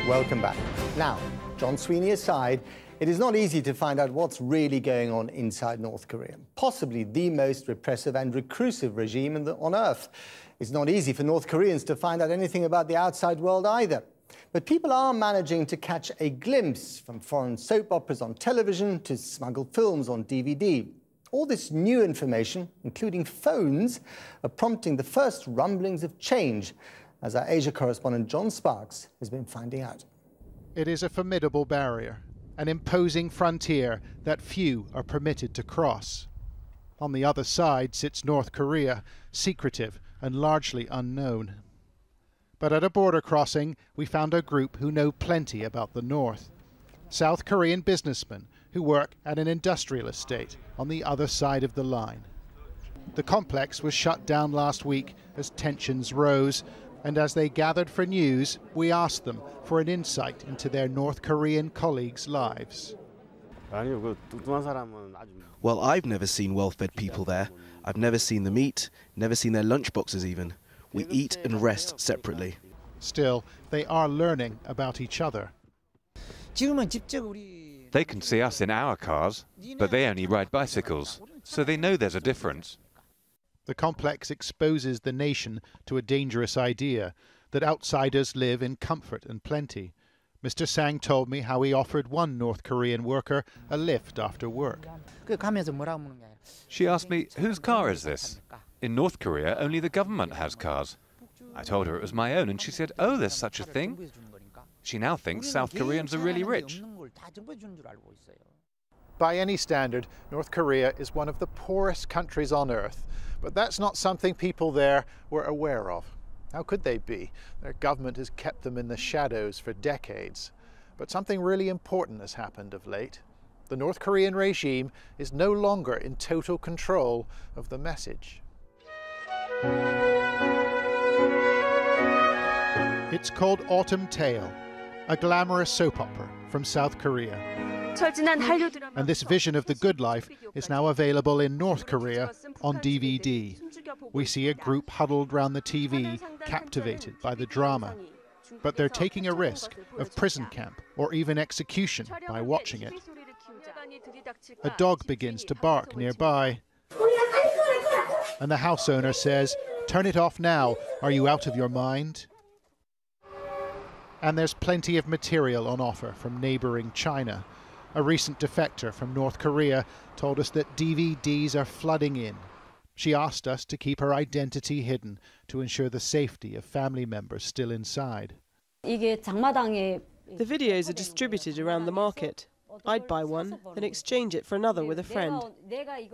Welcome back. Now, John Sweeney aside, it is not easy to find out what's really going on inside North Korea, possibly the most repressive and reclusive regime on earth. It's not easy for North Koreans to find out anything about the outside world either. But people are managing to catch a glimpse, from foreign soap operas on television to smuggled films on DVD. All this new information, including phones, are prompting the first rumblings of change, as our Asia correspondent John Sparks has been finding out. It is a formidable barrier, an imposing frontier that few are permitted to cross. On the other side sits North Korea, secretive and largely unknown. But at a border crossing, we found a group who know plenty about the North. South Korean businessmen who work at an industrial estate on the other side of the line. The complex was shut down last week as tensions rose, and as they gathered for news, we asked them for an insight into their North Korean colleagues' lives. Well, I've never seen well-fed people there. I've never seen them eat, never seen their lunchboxes even. We eat and rest separately. Still, they are learning about each other. They can see us in our cars, but they only ride bicycles, so they know there's a difference. The complex exposes the nation to a dangerous idea, that outsiders live in comfort and plenty. Mr. Sang told me how he offered one North Korean worker a lift after work. She asked me, whose car is this? In North Korea, only the government has cars. I told her it was my own, and she said, oh, there's such a thing? She now thinks South Koreans are really rich. By any standard, North Korea is one of the poorest countries on earth. But that's not something people there were aware of. How could they be? Their government has kept them in the shadows for decades. But something really important has happened of late. The North Korean regime is no longer in total control of the message. It's called Autumn Tale, a glamorous soap opera from South Korea. And this vision of the good life is now available in North Korea on DVD. We see a group huddled round the TV, captivated by the drama. But they're taking a risk of prison camp or even execution by watching it. A dog begins to bark nearby. And the house owner says, "Turn it off now. Are you out of your mind?" And there's plenty of material on offer from neighbouring China. A recent defector from North Korea told us that DVDs are flooding in. She asked us to keep her identity hidden to ensure the safety of family members still inside. The videos are distributed around the market. I'd buy one, then exchange it for another with a friend.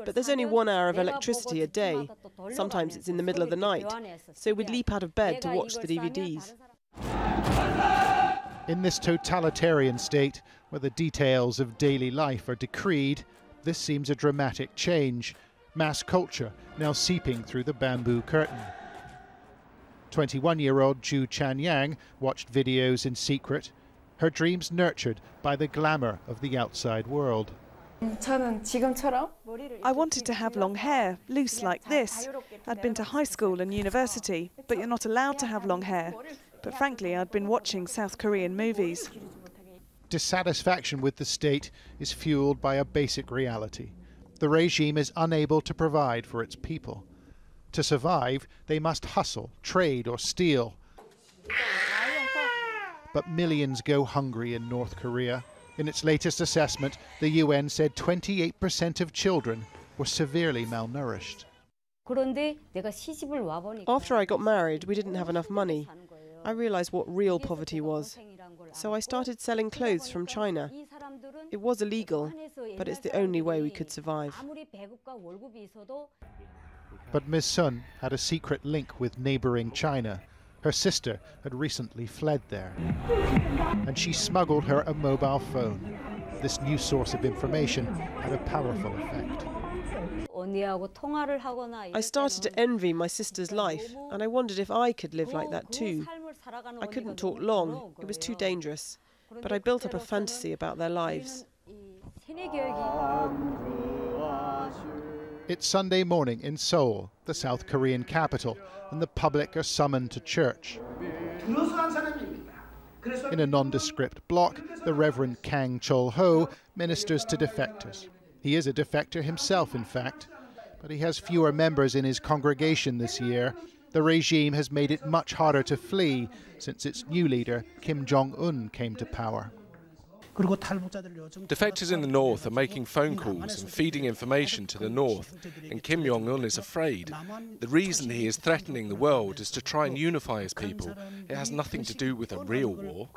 But there's only 1 hour of electricity a day. Sometimes it's in the middle of the night, so we'd leap out of bed to watch the DVDs. In this totalitarian state, where the details of daily life are decreed, this seems a dramatic change. Mass culture now seeping through the bamboo curtain. 21-year-old Ju Chanyang watched videos in secret, her dreams nurtured by the glamour of the outside world. I wanted to have long hair, loose like this. I'd been to high school and university, but you're not allowed to have long hair. But frankly, I'd been watching South Korean movies. Dissatisfaction with the state is fueled by a basic reality. The regime is unable to provide for its people. To survive, they must hustle, trade or steal. But millions go hungry in North Korea. In its latest assessment, the UN said 28% of children were severely malnourished. After I got married, we didn't have enough money. I realised what real poverty was. So I started selling clothes from China. It was illegal, but it's the only way we could survive. But Ms. Sun had a secret link with neighbouring China. Her sister had recently fled there, and she smuggled her a mobile phone. This new source of information had a powerful effect. I started to envy my sister's life, and I wondered if I could live like that too. I couldn't talk long, it was too dangerous, but I built up a fantasy about their lives. It's Sunday morning in Seoul, the South Korean capital, and the public are summoned to church. In a nondescript block, the Reverend Kang Chol-ho ministers to defectors. He is a defector himself, in fact, but he has fewer members in his congregation this year. The regime has made it much harder to flee since its new leader, Kim Jong-un, came to power. Defectors in the north are making phone calls and feeding information to the north, and Kim Jong-un is afraid. The reason he is threatening the world is to try and unify his people. It has nothing to do with a real war.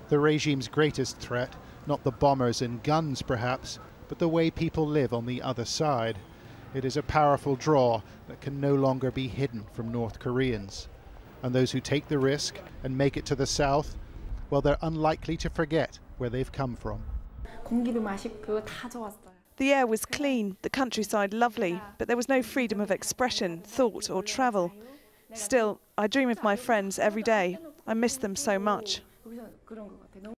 The regime's greatest threat, not the bombers and guns perhaps, but the way people live on the other side. It is a powerful draw that can no longer be hidden from North Koreans. And those who take the risk and make it to the south, well, they're unlikely to forget where they've come from. The air was clean, the countryside lovely, but there was no freedom of expression, thought or travel. Still, I dream of my friends every day. I miss them so much.